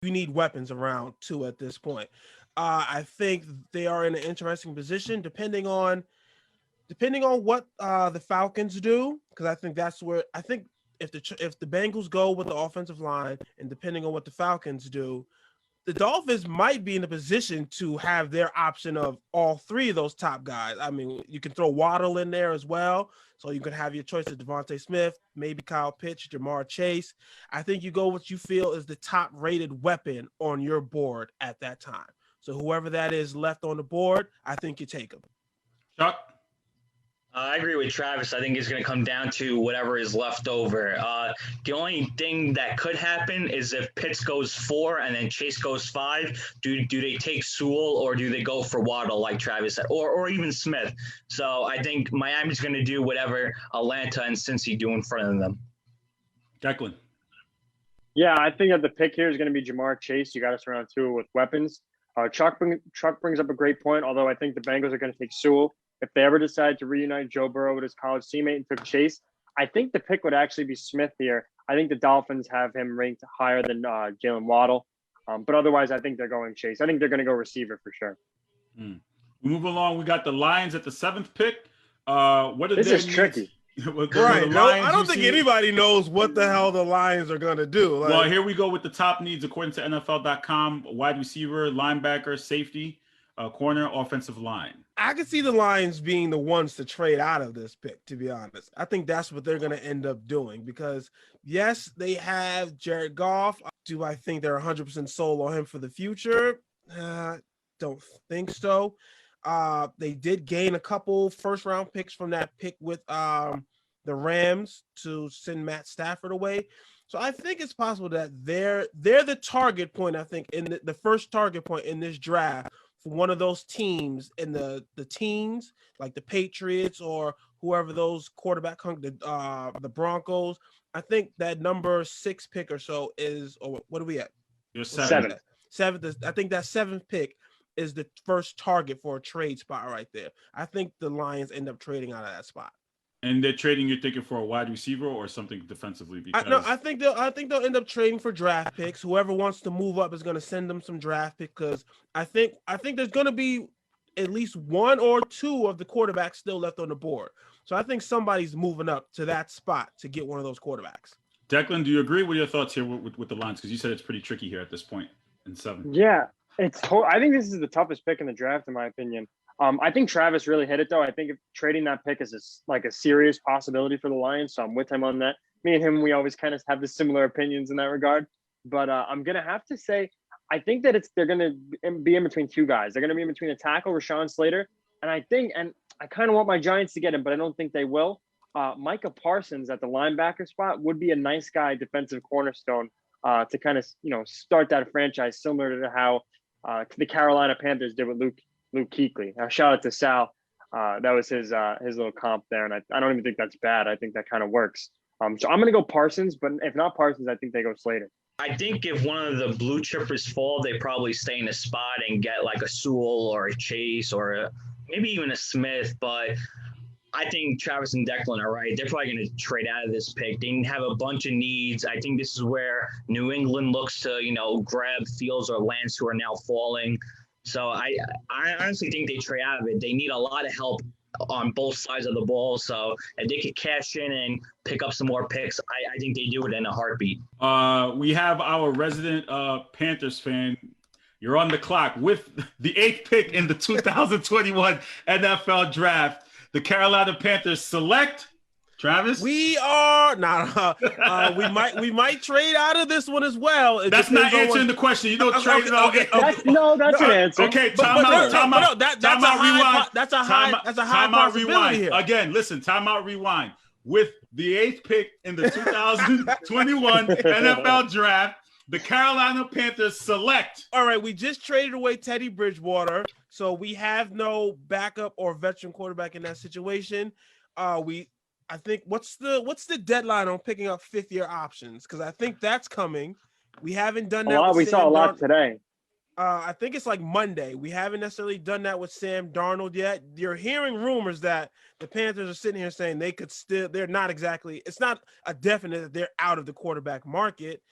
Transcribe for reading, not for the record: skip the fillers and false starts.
you need weapons around too at this point. I think they are in an interesting position depending on what the Falcons do, because I think that's where I think if the Bengals go with the offensive line, and depending on what the Falcons do, the Dolphins might be in a position to have their option of all three of those top guys. I mean, you can throw Waddle in there as well. So you can have your choice of Devontae Smith, maybe Kyle Pitts, Jamar Chase. I think you go what you feel is the top rated weapon on your board at that time. So whoever that is left on the board, I think you take them. Chuck? I agree with Travis. I think it's going to come down to whatever is left over. The only thing that could happen is if Pitts goes 4 and then Chase goes 5, do they take Sewell or do they go for Waddle like Travis said, or even Smith? So I think Miami's going to do whatever Atlanta and Cincy do in front of them. Declan? Yeah, I think that the pick here is going to be Jamar Chase. You got to surround Tua with weapons. Chuck brings up a great point, although I think the Bengals are going to take Sewell. If they ever decide to reunite Joe Burrow with his college teammate and took Chase, I think the pick would actually be Smith here. I think the Dolphins have him ranked higher than Jalen Waddle. But otherwise, I think they're going Chase. I think they're going to go receiver for sure. We move along. We got the Lions at the 7th pick. What are this is tricky. Right. No, I don't think anybody knows what the hell the Lions are going to do. Like, well, here we go with the top needs according to NFL.com. Wide receiver, linebacker, safety, corner, offensive line. I could see the Lions being the ones to trade out of this pick, to be honest. I think that's what they're going to end up doing because, yes, they have Jared Goff. Do I think they're 100% sold on him for the future? Don't think so. They did gain a couple first-round picks from that pick with the Rams to send Matt Stafford away. So I think it's possible that they're the target point, I think, in the first target point in this draft for one of those teams in the teams, like the Patriots or whoever those quarterback, the Broncos. I think that number 6 pick or so is, or what are we at? You're 7th. 7th. I think that 7th pick is the first target for a trade spot right there. I think the Lions end up trading out of that spot. And they're trading, you're thinking, for a wide receiver or something defensively? Because I think they'll end up trading for draft picks. Whoever wants to move up is going to send them some draft picks because I think there's going to be at least 1 or 2 of the quarterbacks still left on the board. So I think somebody's moving up to that spot to get one of those quarterbacks. Declan, do you agree with your thoughts here with the Lions? Because you said it's pretty tricky here at this point in 7. Yeah, I think this is the toughest pick in the draft, in my opinion. I think Travis really hit it, though. I think if trading that pick is a serious possibility for the Lions, so I'm with him on that. Me and him, we always kind of have the similar opinions in that regard. But I'm going to have to say, I think that they're going to be in between 2 guys. They're going to be in between a tackle, Rashawn Slater, and I kind of want my Giants to get him, but I don't think they will. Micah Parsons at the linebacker spot would be a nice guy, defensive cornerstone to kind of, start that franchise similar to how the Carolina Panthers did with Luke Kuechly. Shout out to Sal. That was his little comp there, and I don't even think that's bad. I think that kind of works. So I'm going to go Parsons, but if not Parsons, I think they go Slater. I think if one of the blue chippers fall, they probably stay in a spot and get like a Sewell or a Chase or maybe even a Smith. But I think Travis and Declan are right. They're probably going to trade out of this pick. They have a bunch of needs. I think this is where New England looks to, grab Fields or Lance, who are now falling. So I honestly think they trade out of it. They need a lot of help on both sides of the ball. So if they could cash in and pick up some more picks, I think they do it in a heartbeat. We have our resident Panthers fan. You're on the clock with the 8th pick in the 2021 NFL Draft. The Carolina Panthers select Travis. We are we might trade out of this one as well. That's not answering the question. You don't trade it out. That's an answer. Okay, time out. That's a high possibility here. Again, listen, time out, rewind. With the 8th pick in the 2021 NFL Draft, the Carolina Panthers select. All right, we just traded away Teddy Bridgewater, so we have no backup or veteran quarterback in that situation. I think what's the deadline on picking up 5th-year options? Because I think that's coming. We haven't done that. We saw a lot today. I think it's like Monday. We haven't necessarily done that with Sam Darnold yet. You're hearing rumors that the Panthers are sitting here saying they're not exactly. It's not a definite that they're out of the quarterback market.